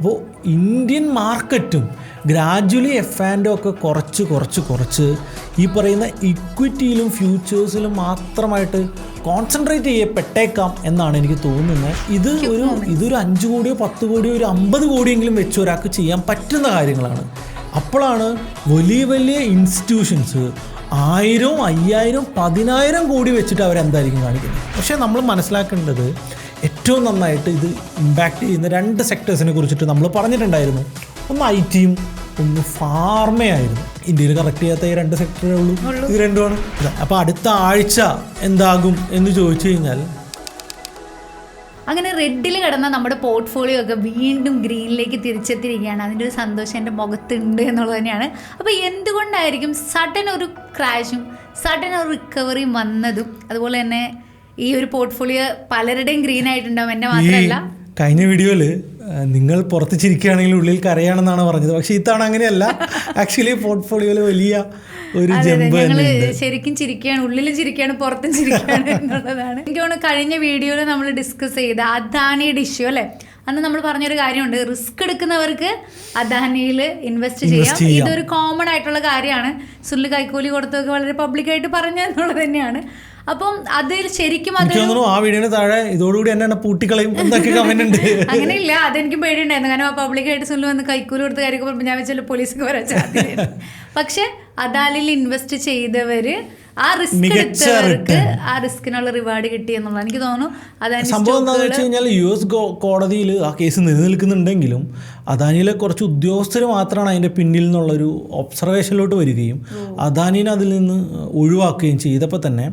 അപ്പോൾ ഇന്ത്യൻ മാർക്കറ്റും ഗ്രാജ്വലി ഒക്കെ കുറച്ച് ഈ പറയുന്ന ഇക്വിറ്റിയിലും ഫ്യൂച്ചേഴ്സിലും മാത്രമായിട്ട് കോൺസെൻട്രേറ്റ് ചെയ്യപ്പെട്ടേക്കാം എന്നാണ് എനിക്ക് തോന്നുന്നത്. ഇതൊരു 5 കോടിയോ 10 കോടിയോ ഒരു 50 കോടിയെങ്കിലും വെച്ച് ഒരാൾക്ക് ചെയ്യാൻ പറ്റുന്ന കാര്യങ്ങളാണ്. അപ്പോഴാണ് വലിയ വലിയ ഇൻസ്റ്റിറ്റ്യൂഷൻസ് 1000, 5000, 10,000 കോടി വെച്ചിട്ട് അവരെന്തായിരിക്കും കാണിക്കുന്നത്. പക്ഷേ നമ്മൾ മനസ്സിലാക്കേണ്ടത് ഏറ്റവും നന്നായിട്ട് ഇത് ഇമ്പാക്റ്റ് ചെയ്യുന്ന 2 സെക്ടേഴ്സിനെ കുറിച്ചിട്ട് നമ്മൾ പറഞ്ഞിട്ടുണ്ടായിരുന്നു. ഒന്ന് IT-യും ഒന്ന് ഫാർമയായിരുന്നു. ഇന്ത്യയിൽ കറക്റ്റ് ചെയ്യാത്ത ഈ 2 സെക്ടറേ ഉള്ളൂ, ഇത് രണ്ടുമാണ്. അപ്പോൾ അടുത്ത ആഴ്ച എന്താകും എന്ന് ചോദിച്ചു കഴിഞ്ഞാൽ, അങ്ങനെ റെഡിൽ കിടന്ന നമ്മുടെ പോർട്ട്ഫോളിയോ ഒക്കെ വീണ്ടും ഗ്രീനിലേക്ക് തിരിച്ചെത്തിയിരിക്കുകയാണ്. അതിൻ്റെ ഒരു സന്തോഷം എൻ്റെ മുഖത്തുണ്ട് എന്നുള്ളത് തന്നെയാണ്. അപ്പോൾ എന്തുകൊണ്ടായിരിക്കും സഡൻ ഒരു ക്രാഷും സഡൻ ഒരു റിക്കവറിയും വന്നതും? അതുപോലെ തന്നെ ഈ ഒരു പോർട്ട്ഫോളിയോ പലരുടെയും ഗ്രീൻ ആയിട്ടുണ്ടാവും, എൻ്റെ മാത്രമല്ല. കഴിഞ്ഞ വീഡിയോയിൽ നിങ്ങൾ പുറത്ത് ചിരിക്കുകയാണെങ്കിൽ ഉള്ളിൽ കരയാണെന്നാണ് പറഞ്ഞത്. പക്ഷേ ഇത്തവണ അങ്ങനെയല്ല. ആക്ച്വലി പോർട്ട്ഫോളിയോയിൽ വലിയ ഒരു ജമ്പ് ശരിക്കും ചിരിക്കുകയാണ്, ഉള്ളിലും ചിരിക്കുകയാണ്, പുറത്തും ചിരിക്കുകയാണ് എന്നുള്ളതാണ്. എനിക്ക് തോന്നുന്നു കഴിഞ്ഞ വീഡിയോയിൽ നമ്മൾ ഡിസ്കസ് ചെയ്ത അദാനിയുടെ ഇഷ്യൂ അല്ലേ, അന്ന് നമ്മൾ പറഞ്ഞൊരു കാര്യമുണ്ട്, റിസ്ക് എടുക്കുന്നവർക്ക് അദാനിയിൽ ഇൻവെസ്റ്റ് ചെയ്യാം. ഇതൊരു കോമൺ ആയിട്ടുള്ള കാര്യമാണ്. സുനിൽ കൈക്കൂലി കൊടുത്തൊക്കെ വളരെ പബ്ലിക്കായിട്ട് പറഞ്ഞു എന്നുള്ളത് തന്നെയാണ്. അപ്പം അതിൽ ശരിക്കും ആ വീഡിയോന് താഴെ ഇതോടുകൂടി എന്നെ പൂട്ടിക്കളയും എന്നൊക്കെ കമന്റ് ഉണ്ട്. അങ്ങനെയില്ല, അതെനിക്ക് പേടിയുണ്ടായിരുന്നു. കാരണം ആ പബ്ലിക്കായിട്ട് സുനിൽ വന്ന് കൈക്കൂലി കൊടുത്ത കാര്യമൊക്കെ പറഞ്ഞപ്പോൾ ഞാൻ വെച്ചാൽ പോലീസൊക്കെ വരാൻ സാധ്യത. പക്ഷെ അദാനിയിൽ ഇൻവെസ്റ്റ് ചെയ്തവര് ആ റിസ്ക് എടുത്തവർക്ക് ആ റിസ്കിനുള്ള റിവാർഡ് കിട്ടി എന്നുള്ളത് എനിക്ക് തോന്നുന്നു. സംഭവം എന്താണെന്ന് വെച്ച് കഴിഞ്ഞാൽ US കോടതിയിൽ ആ കേസ് നിലനിൽക്കുന്നുണ്ടെങ്കിലും അദാനിയിലെ കുറച്ച് ഉദ്യോഗസ്ഥർ മാത്രമാണ് അതിൻ്റെ പിന്നിൽ നിന്നുള്ളൊരു ഒബ്സർവേഷനിലോട്ട് വരികയും അദാനിനെ അതിൽ നിന്ന് ഒഴിവാക്കുകയും ചെയ്തപ്പോൾ തന്നെ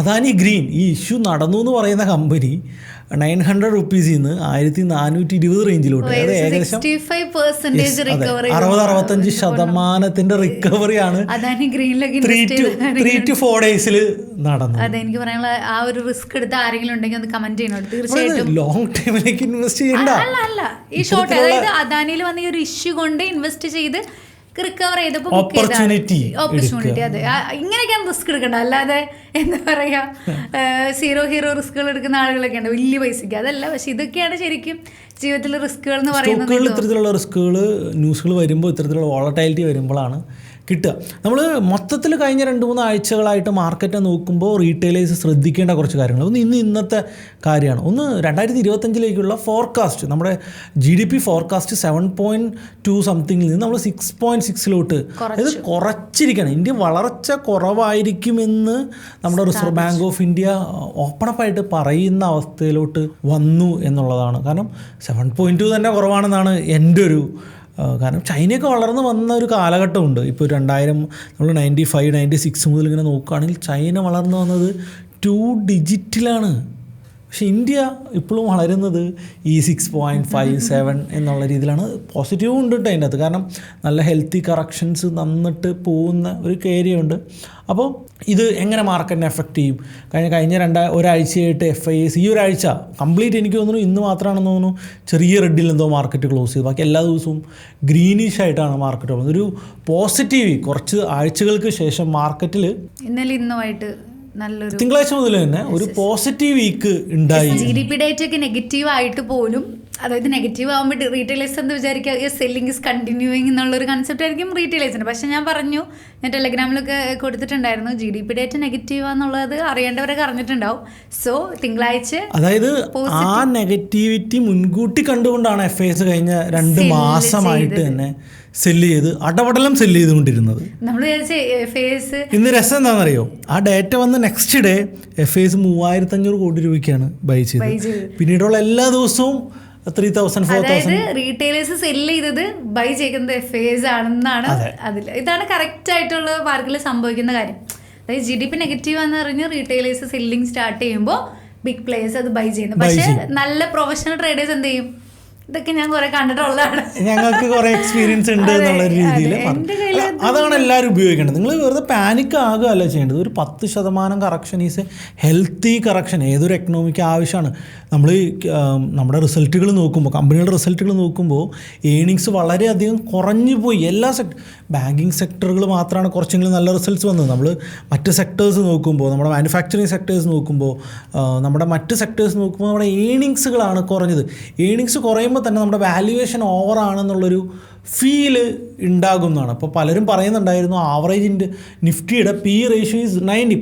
അദാനി ഗ്രീൻ ഈ ഇഷ്യൂ നടന്നു എന്ന് പറയുന്ന കമ്പനി 900 റുപ്പീസിൽ നിന്ന് 1420 റേഞ്ചിലോട്ട്, അതായത് ഏകദേശം 60-65% റിക്കവറിയാണ് 3 to 4 ഡേയ്സിൽ നടന്നത്. അതെ, എനിക്ക് പറയാനുള്ള ആ ഒരു റിസ്ക് എടുത്ത് ആരെങ്കിലും ഉണ്ടെങ്കിൽ ഒന്ന് കമന്റ് ചെയ്യണം. തീർച്ചയായിട്ടും ലോങ് ടൈമിലേക്ക് ഇൻവെസ്റ്റ് ചെയ്യണ്ട, അല്ല ഈ ഷോർട്ട്, അതായത് അദാനിയിൽ വന്ന ഈ ഒരു ഇഷ്യൂ കൊണ്ട് ഇൻവെസ്റ്റ് ചെയ്ത് റിക്കവർ ചെയ്തപ്പോൾ ഓപ്പർച്യൂണിറ്റി. അതെ, ഇങ്ങനെയൊക്കെയാണ് റിസ്ക് എടുക്കേണ്ടത്. അല്ലാതെ എന്താ പറയുക, ഹീറോ റിസ്കുകൾ എടുക്കുന്ന ആളുകളൊക്കെ ഉണ്ട് വലിയ പൈസയ്ക്ക്. അതല്ല, പക്ഷെ ഇതൊക്കെയാണ് ശരിക്കും ജീവിതത്തിലെ റിസ്കുകൾ എന്ന് പറയുന്നത്. ഇത്തരത്തിലുള്ള റിസ്കുകൾ ന്യൂസുകൾ വരുമ്പോൾ, ഇത്തരത്തിലുള്ള വോളറ്റൈലിറ്റി വരുമ്പോഴാണ് കിട്ടുക. നമ്മൾ മൊത്തത്തിൽ കഴിഞ്ഞ 2-3 ആഴ്ചകളായിട്ട് മാർക്കറ്റ് നോക്കുമ്പോൾ റീറ്റെയിലേഴ്സ് ശ്രദ്ധിക്കേണ്ട കുറച്ച് കാര്യങ്ങൾ. ഇന്നത്തെ കാര്യമാണ്. ഒന്ന് 2025 ഫോർകാസ്റ്റ്, നമ്മുടെ GDP ഫോർകാസ്റ്റ് 7.2 സംതിങ്ങിൽ നിന്ന് നമ്മൾ 6.6 ഇത് കുറച്ചിരിക്കുകയാണ്. ഇന്ത്യ വളർച്ച കുറവായിരിക്കുമെന്ന് നമ്മുടെ റിസർവ് ബാങ്ക് ഓഫ് ഇന്ത്യ ഓപ്പണപ്പായിട്ട് പറയുന്ന അവസ്ഥയിലോട്ട് വന്നു എന്നുള്ളതാണ്. കാരണം 7.2 തന്നെ കുറവാണെന്നാണ് എൻ്റെ ഒരു, കാരണം ചൈനയൊക്കെ വളർന്ന് വന്ന ഒരു കാലഘട്ടമുണ്ട്. ഇപ്പോൾ 2000 നമ്മൾ 95, 96 മുതൽ ഇങ്ങനെ നോക്കുകയാണെങ്കിൽ ചൈന വളർന്നു വന്നത് 2 ഡിജിറ്റിലാണ്. പക്ഷേ ഇന്ത്യ ഇപ്പോഴും വളരുന്നത് ഈ 6.57 എന്നുള്ള രീതിയിലാണ്. പോസിറ്റീവും ഉണ്ട് കേട്ടോ അതിൻ്റെ അകത്ത്. കാരണം നല്ല ഹെൽത്തി കറക്ഷൻസ് നന്നിട്ട് പോകുന്ന ഒരു ഏരിയ ഉണ്ട്. അപ്പോൾ ഇത് എങ്ങനെ മാർക്കറ്റിനെ എഫക്റ്റ് ചെയ്യും? കഴിഞ്ഞ ഒരാഴ്ചയായിട്ട് FIS ഈ ഒരാഴ്ച കംപ്ലീറ്റ് എനിക്ക് തോന്നുന്നു ഇന്ന് മാത്രമാണെന്ന് തോന്നുന്നു ചെറിയ റെഡിൽ എന്തോ മാർക്കറ്റ് ക്ലോസ് ചെയ്തു. ബാക്കി എല്ലാ ദിവസവും ഗ്രീനിഷ് ആയിട്ടാണ് മാർക്കറ്റ് പോകുന്നത്. ഒരു പോസിറ്റീവ് കുറച്ച് ആഴ്ചകൾക്ക് ശേഷം മാർക്കറ്റിൽ ഇന്നലെ ഇന്നുമായിട്ട് നല്ലൊരു തിങ്കളാഴ്ച മുതൽ തന്നെ ഒരു പോസിറ്റീവ് വീക്ക് ഉണ്ടായി. GDP ഡേറ്റ ഒക്കെ നെഗറ്റീവ് ആയിട്ട് പോലും, അതായത് നെഗറ്റീവ് ആകുമ്പോൾ റീറ്റെയിലേഴ്സ് എന്ന് വിചാരിക്കുക സെല്ലിംഗ് ഇസ് കണ്ടിന്യൂയിങ് എന്നുള്ളൊരു കൺസെപ്റ്റ് ആയിരിക്കും റീറ്റെയിലേഴ്സിന്. പക്ഷേ ഞാൻ ടെലഗ്രാമിലൊക്കെ കൊടുത്തിട്ടുണ്ടായിരുന്നു GDP ഡേറ്റ നെഗറ്റീവ് ആണെന്നുള്ളത് അറിയേണ്ടവരൊക്കെ അറിഞ്ഞിട്ടുണ്ടാവും. സോ തിങ്കളാഴ്ച, അതായത് ആ നെഗറ്റിവിറ്റി മുൻകൂട്ടി കണ്ടുകൊണ്ടാണ് FIS കഴിഞ്ഞ 2 മാസമായിട്ട് തന്നെ സെല്ല് ചെയ്ത് അടപടലം സെല്ല് ചെയ്തുകൊണ്ടിരുന്നത്. ഇന്ന് രസം എന്താണെന്നറിയോ, ആ ഡേറ്റ വന്ന് നെക്സ്റ്റ് ഡേ FIS 3500 കോടി രൂപയ്ക്കാണ് ബൈ ചെയ്തത്. പിന്നീടുള്ള എല്ലാ ദിവസവും 3000, 4000. റീറ്റെയിലേഴ്സ് സെല്ല് ചെയ്തത് ബൈ ചെയ്യുന്നത് FIS ആണെന്നാണ്. ഇതാണ് കറക്റ്റ് ആയിട്ടുള്ള മാർക്കറ്റിൽ സംഭവിക്കുന്ന കാര്യം. അതായത് GDP നെഗറ്റീവ് എന്ന് പറഞ്ഞ് റീറ്റെയിലേഴ്സ് സെല്ലിംഗ് സ്റ്റാർട്ട് ചെയ്യുമ്പോൾ ബിഗ് പ്ലേയേഴ്സ് അത് ബൈ ചെയ്യുന്നു. പക്ഷേ നല്ല പ്രൊഫഷണൽ ട്രേഡേഴ്സ് എന്ത് ചെയ്യും? ഇതൊക്കെ ഞാൻ കുറെ കണ്ടിട്ടുള്ളതാണ്, ഞങ്ങൾക്ക് കുറെ എക്സ്പീരിയൻസ് ഉണ്ട് എന്നുള്ള രീതിയിൽ. അതാണ് എല്ലാവരും ഉപയോഗിക്കേണ്ടത്. നിങ്ങൾ വെറുതെ പാനിക് ആകുകയല്ല ചെയ്യേണ്ടത്. ഒരു 10% കറക്ഷൻ ഈസ് ഹെൽത്തി കറക്ഷൻ. ഏതൊരു എക്കണോമിക്ക് ആവശ്യമാണ്. നമ്മുടെ റിസൾട്ടുകൾ നോക്കുമ്പോൾ, കമ്പനികളുടെ റിസൾട്ടുകൾ നോക്കുമ്പോൾ ഏണിങ്സ് വളരെയധികം കുറഞ്ഞു പോയി. എല്ലാ ബാങ്കിങ് സെക്ടറുകൾ മാത്രമാണ് കുറച്ചെങ്കിലും നല്ല റിസൾട്ട്സ് വന്നത്. നമ്മൾ മറ്റ് സെക്ടേഴ്സ് നോക്കുമ്പോൾ, നമ്മുടെ മാനുഫാക്ചറിങ് സെക്ടേഴ്സ് നോക്കുമ്പോൾ, നമ്മുടെ മറ്റ് സെക്ടേഴ്സ് നോക്കുമ്പോൾ നമ്മുടെ ഏണിങ്സുകളാണ് കുറഞ്ഞത്. ഏണിങ്സ് കുറയുമ്പോൾ കഴിയുമ്പോൾ തന്നെ നമ്മുടെ വാല്യുവേഷൻ ഓവറാണെന്നുള്ളൊരു ഫീല് ഉണ്ടാകുന്നതാണ്. അപ്പോൾ പലരും പറയുന്നുണ്ടായിരുന്നു ആവറേജിൻ്റെ നിഫ്റ്റിയുടെ പി റേഷ്യോ ഈസ് 90,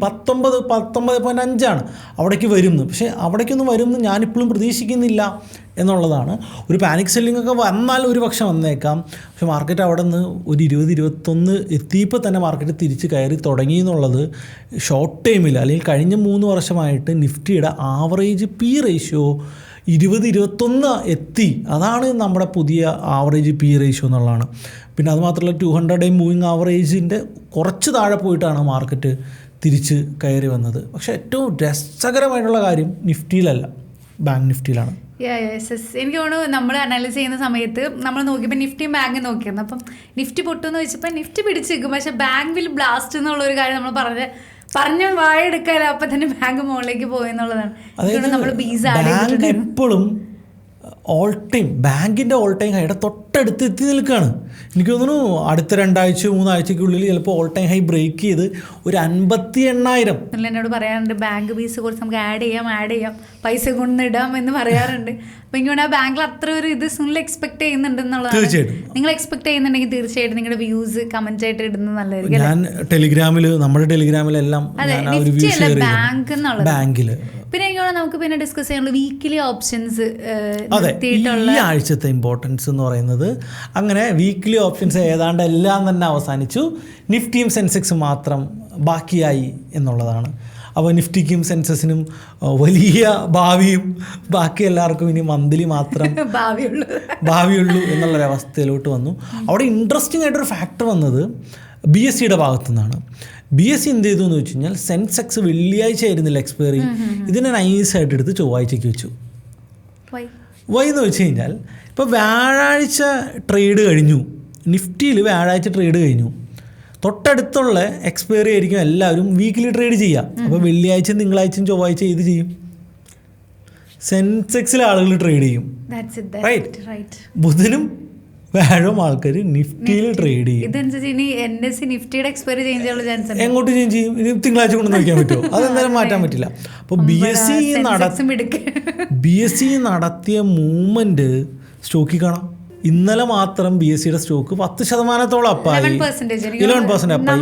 19.5 അവിടേക്ക് വരുന്നു. പക്ഷേ അവിടേക്കൊന്നും വരുമെന്ന് ഞാനിപ്പോഴും പ്രതീക്ഷിക്കുന്നില്ല എന്നുള്ളതാണ്. ഒരു പാനിക് സെല്ലിംഗ് ഒക്കെ വന്നാൽ ഒരു പക്ഷെ വന്നേക്കാം. പക്ഷേ മാർക്കറ്റ് അവിടെ നിന്ന് ഒരു 20-21 എത്തിയപ്പോൾ തന്നെ മാർക്കറ്റ് തിരിച്ച് കയറി തുടങ്ങി എന്നുള്ളത് ഷോർട്ട് ടൈമിൽ അല്ലെങ്കിൽ കഴിഞ്ഞ 3 വർഷമായിട്ട് നിഫ്റ്റിയുടെ ആവറേജ് പി റേഷ്യോ 20-21 എത്തി. അതാണ് നമ്മുടെ പുതിയ ആവറേജ് പി റേഷ്യോ എന്നുള്ളതാണ്. പിന്നെ അതുമാത്രമല്ല 200-day മൂവിങ് ആവറേജിൻ്റെ കുറച്ച് താഴെ പോയിട്ടാണ് മാർക്കറ്റ് തിരിച്ച് കയറി വന്നത്. പക്ഷേ ഏറ്റവും രസകരമായിട്ടുള്ള കാര്യം നിഫ്റ്റിയിലല്ല, ബാങ്ക് നിഫ്റ്റിയിലാണ്. എനിക്ക് തോന്നുന്നു നമ്മൾ അനലൈസ് ചെയ്യുന്ന സമയത്ത് നമ്മൾ നോക്കിയപ്പോൾ നിഫ്റ്റിയും ബാങ്കും നോക്കിയിരുന്നു. അപ്പം നിഫ്റ്റി പൊട്ടുമെന്ന് വെച്ചപ്പോൾ നിഫ്റ്റി പിടിച്ച് നിൽക്കും, പക്ഷേ ബാങ്ക് വിൽ ബ്ലാസ്റ്റ് എന്നുള്ളൊരു കാര്യം നമ്മൾ പറഞ്ഞ് വായെടുക്കാതെ അപ്പം തന്നെ ബാങ്ക് മുകളിലേക്ക് പോയെന്നുള്ളതാണ്. നമ്മൾ ബാങ്ക് ഇപ്പോഴും ഓൾ ടൈം ബാങ്കിൻ്റെ ഓൾ ടൈം ഹൈയുടെ തൊട്ടടുത്ത് എത്തി നിൽക്കുകയാണ്. എനിക്ക് തോന്നുന്നു അടുത്ത 2-3 ആഴ്ചയ്ക്കുള്ളിൽ ചിലപ്പോൾ ഓൾ ടൈം ഹൈ ബ്രേക്ക് ചെയ്ത് ഒരു 58,000. എന്നോട് പറയാറുണ്ട് ബാങ്ക് ഫീസ് കുറച്ച് നമുക്ക് ആഡ് ചെയ്യാം പൈസ കൊണ്ടിടാം എന്ന് പറയാറുണ്ട്. അപ്പം എനിക്ക് തോന്നുന്നു ആ ബാങ്കിൽ അത്ര ഒരു ഇത് സുനിൽ എക്സ്പെക്ട് ചെയ്യുന്നുണ്ടെന്നുള്ളതാണ്. തീർച്ചയായിട്ടും നിങ്ങൾ എക്സ്പെക്ട് ചെയ്യുന്നുണ്ടെങ്കിൽ തീർച്ചയായിട്ടും നിങ്ങളുടെ വ്യൂസ് കമന്റ് ആയിട്ട് ഇടുന്നത് നല്ലതായിരിക്കും. ഞാൻ നമ്മുടെ ടെലിഗ്രാമിലെല്ലാം ബാങ്കിൽ. പിന്നെ എനിക്ക് തോന്നുന്നു നമുക്ക് പിന്നെ ഡിസ്കസ് ചെയ്യാനുള്ള വീക്കിലി ഓപ്ഷൻസ്. അതെ, ഈ ആഴ്ചത്തെ ഇമ്പോർട്ടൻസ് എന്ന് പറയുന്നത് അങ്ങനെ വീക്കിലി ഓപ്ഷൻസ് ഏതാണ്ട് എല്ലാം തന്നെ അവസാനിച്ചു. നിഫ്റ്റിയും സെൻസെക്സും മാത്രം ബാക്കിയായി എന്നുള്ളതാണ്. അപ്പോൾ നിഫ്റ്റിക്കും സെൻസസിനും വലിയ ഭാവിയും ബാക്കി എല്ലാവർക്കും ഇനി മന്ത്ലി മാത്രം ഭാവിയുള്ളൂ എന്നുള്ളൊരവസ്ഥയിലോട്ട് വന്നു. അവിടെ ഇൻട്രസ്റ്റിംഗ് ആയിട്ടൊരു ഫാക്ടർ വന്നത് BSEയുടെ ഭാഗത്തു നിന്നാണ്. BSE എന്ത് ചെയ്തു എന്ന് വെച്ച് കഴിഞ്ഞാൽ സെൻസെക്സ് വെള്ളിയാഴ്ച ആയിരുന്നില്ല എക്സ്പയറി, ഇതിനെ നൈസായിട്ട് എടുത്ത് ചൊവ്വാഴ്ചയ്ക്ക് വെച്ചു. വൈ എന്ന് വെച്ച് കഴിഞ്ഞാൽ ഇപ്പോൾ വ്യാഴാഴ്ച ട്രേഡ് കഴിഞ്ഞു, നിഫ്റ്റിയിൽ വ്യാഴാഴ്ച ട്രേഡ് കഴിഞ്ഞു, തൊട്ടടുത്തുള്ള എക്സ്പയറി ആയിരിക്കും എല്ലാവരും വീക്കിലി ട്രേഡ് ചെയ്യുക. അപ്പോൾ വെള്ളിയാഴ്ചയും തിങ്കളാഴ്ചയും ചൊവ്വാഴ്ച ഇത് ചെയ്യും, സെൻസെക്സിലെ ആളുകൾ ട്രേഡ് ചെയ്യും. റൈറ്റ്, ബുധനും വ്യാഴം ആൾക്കാർ നിഫ്റ്റിയിൽ ട്രേഡ് ചെയ്യും. എങ്ങോട്ട് ചേഞ്ച് ചെയ്യും? ഇനി തിങ്കളാഴ്ച കൊണ്ടു വയ്ക്കാൻ പറ്റുമോ? അതെന്തായാലും മാറ്റാൻ പറ്റില്ല. അപ്പോൾ BSE നടത്തിയ മൂവ്മെന്റ് സ്റ്റോക്കിൽ കാണാം. ഇന്നലെ മാത്രം BSEയുടെ സ്റ്റോക്ക് 10% അപ്പായി, 11% അപ്പായി.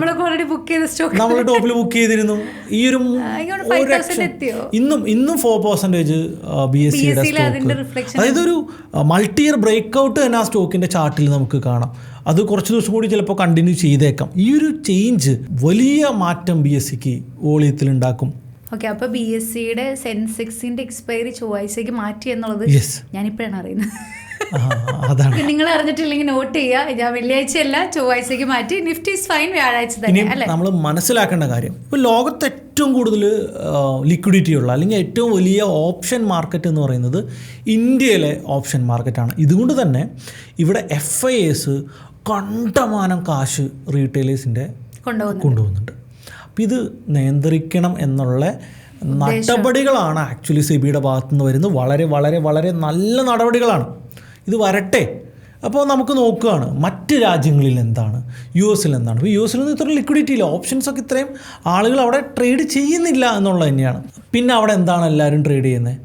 നമ്മൾ ടോപ്പിൽ ബുക്ക് ചെയ്തിരുന്നു. ഈ ഒരു ഇന്നും 4% BSEയുടെ സ്റ്റോക്ക്. അതായത് ഒരു മൾട്ടി ഇയർ ബ്രേക്ക്ഔട്ട് തന്നെ ആ സ്റ്റോക്കിന്റെ ചാർട്ടിൽ നമുക്ക് കാണാം. അത് കുറച്ച് ദിവസം കൂടി ചിലപ്പോൾ കണ്ടിന്യൂ ചെയ്തേക്കാം. ഈ ഒരു ചേഞ്ച് വലിയ മാറ്റം BSEക്ക് വോളിയത്തിൽ ഉണ്ടാക്കും. ഓക്കെ, അപ്പോൾ BSEയുടെ സെൻസെക്സിന്റെ എക്സ്പയറി ചൊവ്വാഴ്ചയ്ക്ക് മാറ്റി എന്നുള്ളത് ഞാനിപ്പോഴാണ് അറിയുന്നത്. നിങ്ങൾ അറിഞ്ഞിട്ടില്ലെങ്കിൽ നോട്ട് ചെയ്യുക. ഞാൻ വെള്ളിയാഴ്ചയല്ല ചൊവ്വാഴ്ചയ്ക്ക് മാറ്റി. നിഫ്റ്റി ഈസ് ഫൈൻ വ്യാഴാഴ്ച തന്നെ. അല്ലേ, നമ്മൾ മനസ്സിലാക്കേണ്ട കാര്യം ഇപ്പോൾ ലോകത്ത് ഏറ്റവും കൂടുതൽ ലിക്വിഡിറ്റി ഉള്ള അല്ലെങ്കിൽ ഏറ്റവും വലിയ ഓപ്ഷൻ മാർക്കറ്റ് എന്ന് പറയുന്നത് ഇന്ത്യയിലെ ഓപ്ഷൻ മാർക്കറ്റാണ്. ഇതുകൊണ്ട് തന്നെ ഇവിടെ FIAs കണ്ടമാനം കാശ് റീറ്റെയിലേഴ്സിൻ്റെ കൊണ്ടുപോകുന്നുണ്ട്. അപ്പോൾ ഇത് നിയന്ത്രിക്കണം എന്നുള്ള നടപടികളാണ് ആക്ച്വലി സെബിയുടെ ഭാഗത്തുനിന്ന് വരുന്നത്. വളരെ വളരെ വളരെ നല്ല നടപടികളാണ്. ഇത് വരട്ടെ. അപ്പോൾ നമുക്ക് നോക്കുകയാണ് മറ്റ് രാജ്യങ്ങളിൽ എന്താണ്, US എന്താണ്. ഇപ്പോൾ US ഇത്ര ലിക്വിഡിറ്റി ഇല്ല, ഓപ്ഷൻസൊക്കെ ഇത്രയും ആളുകൾ അവിടെ ട്രേഡ് ചെയ്യുന്നില്ല എന്നുള്ളത് തന്നെയാണ്. പിന്നെ അവിടെ എന്താണ് എല്ലാവരും ട്രേഡ് ചെയ്യുന്നത്?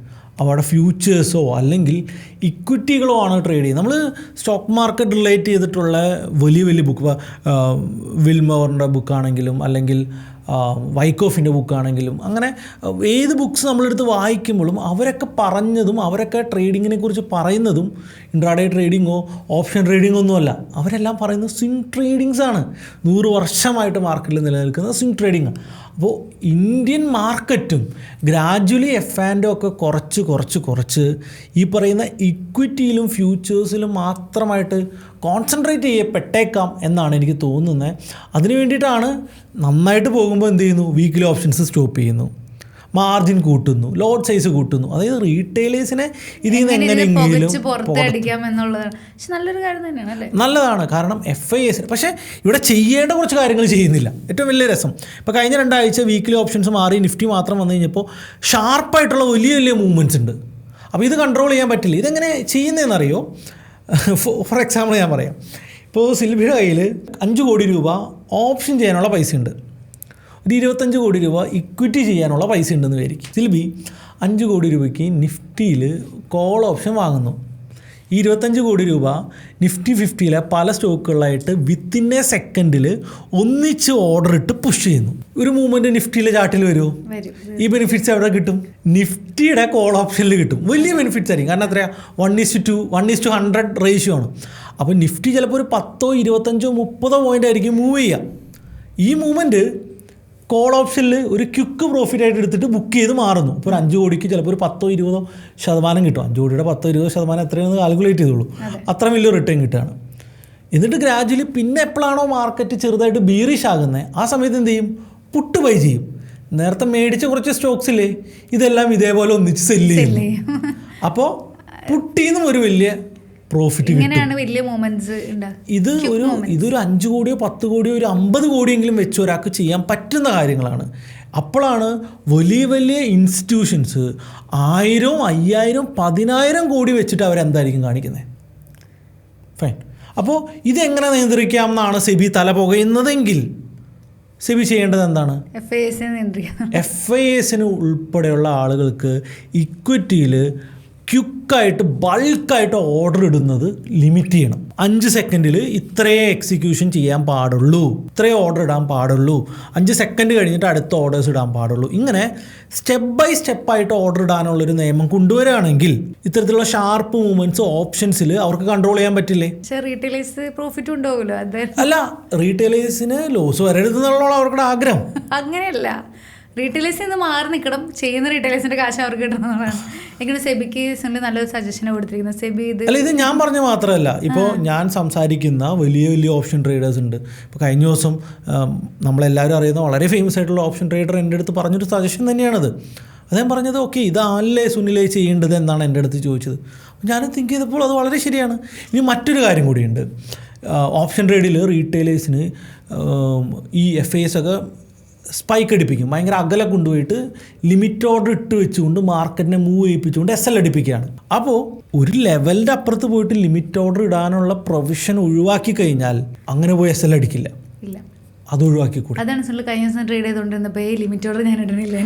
അവിടെ ഫ്യൂച്ചേഴ്സോ അല്ലെങ്കിൽ ഇക്വിറ്റികളോ ആണ് ട്രേഡ് ചെയ്യുന്നത്. നമ്മൾ സ്റ്റോക്ക് മാർക്കറ്റ് റിലേറ്റ് ചെയ്തിട്ടുള്ള വലിയ വലിയ ബുക്ക്, വിൽമോറിൻ്റെ ബുക്കാണെങ്കിലും അല്ലെങ്കിൽ വൈക്കോഫിൻ്റെ ബുക്കാണെങ്കിലും അങ്ങനെ ഏത് ബുക്സ് നമ്മളെടുത്ത് വായിക്കുമ്പോഴും അവരൊക്കെ പറഞ്ഞതും അവരൊക്കെ ട്രേഡിങ്ങിനെ കുറിച്ച് പറയുന്നതും ഇൻട്രാഡേ ട്രേഡിങ്ങോ ഓപ്ഷൻ ട്രേഡിങ്ങോ ഒന്നുമല്ല. അവരെല്ലാം പറയുന്നത് സ്വിംഗ് ട്രേഡിങ്സ് ആണ്. 100 വർഷമായിട്ട് മാർക്കറ്റിൽ നിലനിൽക്കുന്ന സ്വിംഗ് ട്രേഡിങ്. അപ്പോൾ ഇന്ത്യൻ മാർക്കറ്റും ഗ്രാജ്വലി F&O ഒക്കെ കുറച്ച് ഈ പറയുന്ന ഇക്വിറ്റിയിലും ഫ്യൂച്ചേഴ്സിലും മാത്രമായിട്ട് കോൺസെൻട്രേറ്റ് ചെയ്യപ്പെട്ടേക്കാം എന്നാണ് എനിക്ക് തോന്നുന്നത്. അതിന് വേണ്ടിയിട്ടാണ് നന്നായിട്ട് പോകുമ്പോൾ എന്ത് ചെയ്യുന്നു, വീക്കിലി ഓപ്ഷൻസ് സ്റ്റോപ്പ് ചെയ്യുന്നു, മാർജിൻ കൂട്ടുന്നു, ലോട്ട് സൈസ് കൂട്ടുന്നു. അതായത് റീറ്റെയിലേഴ്സിനെ ഇതിൽ നിന്ന് എങ്ങനെയെങ്കിലും നല്ലതാണ്. കാരണം FIAs പക്ഷേ ഇവിടെ ചെയ്യേണ്ട കുറച്ച് കാര്യങ്ങൾ ചെയ്യുന്നില്ല. ഏറ്റവും വലിയ രസം ഇപ്പോൾ കഴിഞ്ഞ 2 ആഴ്ച വീക്കിലി ഓപ്ഷൻസ് മാറി നിഫ്റ്റി മാത്രം വന്നു കഴിഞ്ഞപ്പോൾ ഷാർപ്പായിട്ടുള്ള വലിയ വലിയ മൂവ്മെൻറ്റ്സ് ഉണ്ട്. അപ്പോൾ ഇത് കൺട്രോൾ ചെയ്യാൻ പറ്റില്ല. ഇതെങ്ങനെ ചെയ്യുന്നതെന്നറിയോ? ഫോർ എക്സാമ്പിൾ ഞാൻ പറയാം. ഇപ്പോൾ സിൽവിയുടെ കയ്യിൽ 5 കോടി രൂപ ഓപ്ഷൻ ചെയ്യാനുള്ള പൈസ ഉണ്ട്, ഒരു 25 കോടി രൂപ ഇക്വിറ്റി ചെയ്യാനുള്ള പൈസ ഉണ്ടെന്ന് വിചാരിക്കും. സിൽബി 5 കോടി രൂപയ്ക്ക് നിഫ്റ്റിയിൽ കോൾ ഓപ്ഷൻ വാങ്ങുന്നു. ഈ 25 കോടി രൂപ നിഫ്റ്റി 50-ലെ പല സ്റ്റോക്കുകളായിട്ട് വിത്തിൻ എ സെക്കൻഡിൽ ഒന്നിച്ച് ഓർഡർ ഇട്ട് പുഷ് ചെയ്യുന്നു. ഒരു മൂവ്മെൻറ്റ് നിഫ്റ്റിയിലെ ചാർട്ടിൽ വരുമോ? ഈ ബെനിഫിറ്റ്സ് എവിടെ കിട്ടും? നിഫ്റ്റിയുടെ കോൾ ഓപ്ഷനിൽ കിട്ടും. വലിയ ബെനിഫിറ്റ്സ് ആയിരിക്കും. കാരണം എത്രയാണ്? 1:2, 1:100 റേഷ്യോ ആണ്. അപ്പോൾ നിഫ്റ്റി ചിലപ്പോൾ ഒരു 10, 25, 30 പോയിൻ്റ് ആയിരിക്കും മൂവ് ചെയ്യുക. ഈ മൂവ്മെൻറ്റ് കോൾ ഓപ്ഷനിൽ ഒരു ക്വിക്ക് പ്രോഫിറ്റ് ആയിട്ട് എടുത്തിട്ട് ബുക്ക് ചെയ്ത് മാറുന്നു. ഇപ്പോൾ ഒരു 5 കോടിക്ക് ചിലപ്പോൾ ഒരു 10-20% കിട്ടും. 5 കോടിയുടെ 10-20% എത്രയാണെന്ന് കാൽക്കുലേറ്റ് ചെയ്തോളൂ. അത്ര വലിയ റിട്ടേൺ കിട്ടുകയാണ്. എന്നിട്ട് ഗ്രാജുവലി പിന്നെ എപ്പോഴാണോ മാർക്കറ്റ് ചെറുതായിട്ട് ബീറിഷ് ആകുന്നത് ആ സമയത്ത് എന്ത് ചെയ്യും? പുട്ട് ബൈ ചെയ്യും. നേരത്തെ മേടിച്ച കുറച്ച് സ്റ്റോക്സില്ലേ ഇതെല്ലാം ഇതേപോലെ ഒന്നിച്ച് സെല്ല് ചെയ്യും. അപ്പോൾ പുട്ടിന്നും ഒരു വലിയ പ്രോഫിറ്റ് ഇങ്ങനെയാണ് വലിയ മൂവ്മെന്റ്സ്. ഇതൊരു 5 കോടിയോ 10 കോടിയോ ഒരു 50 കോടിയെങ്കിലും വെച്ച് ഒരാൾക്ക് ചെയ്യാൻ പറ്റുന്ന കാര്യങ്ങളാണ്. അപ്പോഴാണ് വലിയ വലിയ ഇൻസ്റ്റിറ്റ്യൂഷൻസ് 1000, 5000, 10,000 കോടി വെച്ചിട്ട് അവരെന്തായിരിക്കും കാണിക്കുന്നത്. ഫൈൻ. അപ്പോൾ ഇതെങ്ങനെ നിയന്ത്രിക്കാം എന്നാണ് സെബി തല പുകയുന്നതെങ്കിൽ സെബി ചെയ്യേണ്ടത് എന്താണ്? FIAസിന് ഉൾപ്പെടെയുള്ള ആളുകൾക്ക് ഇക്വിറ്റിയിൽ ക്വിക്കായിട്ട് ബൾക്കായിട്ട് ഓർഡർ ഇടുന്നത് ലിമിറ്റ് ചെയ്യണം. 5 സെക്കൻഡിൽ ഇത്രയേ എക്സിക്യൂഷൻ ചെയ്യാൻ പാടുള്ളൂ, ഇത്രയേ ഓർഡർ ഇടാൻ പാടുള്ളൂ, 5 സെക്കൻഡ് കഴിഞ്ഞിട്ട് അടുത്ത ഓർഡേഴ്സ് ഇടാൻ പാടുള്ളൂ. ഇങ്ങനെ സ്റ്റെപ്പ് ബൈ സ്റ്റെപ്പായിട്ട് ഓർഡർ ഇടാനുള്ളൊരു നിയമം കൊണ്ടുവരികയാണെങ്കിൽ ഇത്തരത്തിലുള്ള ഷാർപ്പ് മൂവ്മെന്റ്സ് ഓപ്ഷൻസിൽ അവർക്ക് കൺട്രോൾ ചെയ്യാൻ പറ്റില്ലേ? പ്രോഫിറ്റ് ഉണ്ടാവുമല്ലോ. അല്ല, റീറ്റെയിലേഴ്സിന് ലോസ് വരരുതെന്നുള്ള അവരുടെ ആഗ്രഹം. അങ്ങനെയല്ല, റീറ്റെയിലേഴ്സിൽ നിന്ന് മാറി നിൽക്കണം. ചെയ്യുന്ന റീറ്റെയിലേഴ്സിന്റെ കാശ് അവർക്ക് കിട്ടുന്നതാണ്. എങ്ങനെ സെബിക്ക് നല്ലൊരു സജഷൻ കൊടുത്തിരിക്കുന്നത്. സെബി ഇത് ഞാൻ പറഞ്ഞ മാത്രമല്ല, ഇപ്പോൾ ഞാൻ സംസാരിക്കുന്ന വലിയ വലിയ ഓപ്ഷൻ ട്രേഡേഴ്സ് ഉണ്ട്. ഇപ്പോൾ കഴിഞ്ഞ ദിവസം നമ്മളെല്ലാവരും അറിയുന്ന വളരെ ഫേമസ് ആയിട്ടുള്ള ഓപ്ഷൻ ട്രേഡർ എൻ്റെ അടുത്ത് പറഞ്ഞൊരു സജഷൻ തന്നെയാണത്. അദ്ദേഹം പറഞ്ഞത് ഓക്കെ ഇതാണല്ലേ സുനിലേ ചെയ്യേണ്ടത് എന്നാണ് എൻ്റെ അടുത്ത് ചോദിച്ചത്. ഞാൻ തിങ്ക് ചെയ്തപ്പോൾ അത് വളരെ ശരിയാണ്. ഇനി മറ്റൊരു കാര്യം കൂടിയുണ്ട്. ഓപ്ഷൻ ട്രേഡിൽ റീറ്റെയിലേഴ്സിന് ഈ FIAs ഒക്കെ സ്പൈക്ക് അടിപ്പിക്കും. ഭയങ്കര അകലെ കൊണ്ടുപോയിട്ട് ലിമിറ്റ് ഓർഡർ ഇട്ട് വെച്ചുകൊണ്ട് മാർക്കറ്റിനെ മൂവ് ചെയ്യിപ്പിച്ചുകൊണ്ട് SL അടിപ്പിക്കുകയാണ്. അപ്പോൾ ഒരു ലെവലിൻ്റെ അപ്പുറത്ത് പോയിട്ട് ലിമിറ്റ് ഓർഡർ ഇടാനുള്ള പ്രൊവിഷൻ ഒഴിവാക്കി കഴിഞ്ഞാൽ അങ്ങനെ പോയി SL അടിക്കില്ല. അത് ഒഴിവാക്കിക്കൂടെ? അതാണ് കഴിഞ്ഞ ദിവസം ട്രേഡ് ചെയ്തുകൊണ്ടിരുന്നപ്പോൾ ലിമിറ്റ് ഓർഡർ ഞാൻ ഇടണില്ല.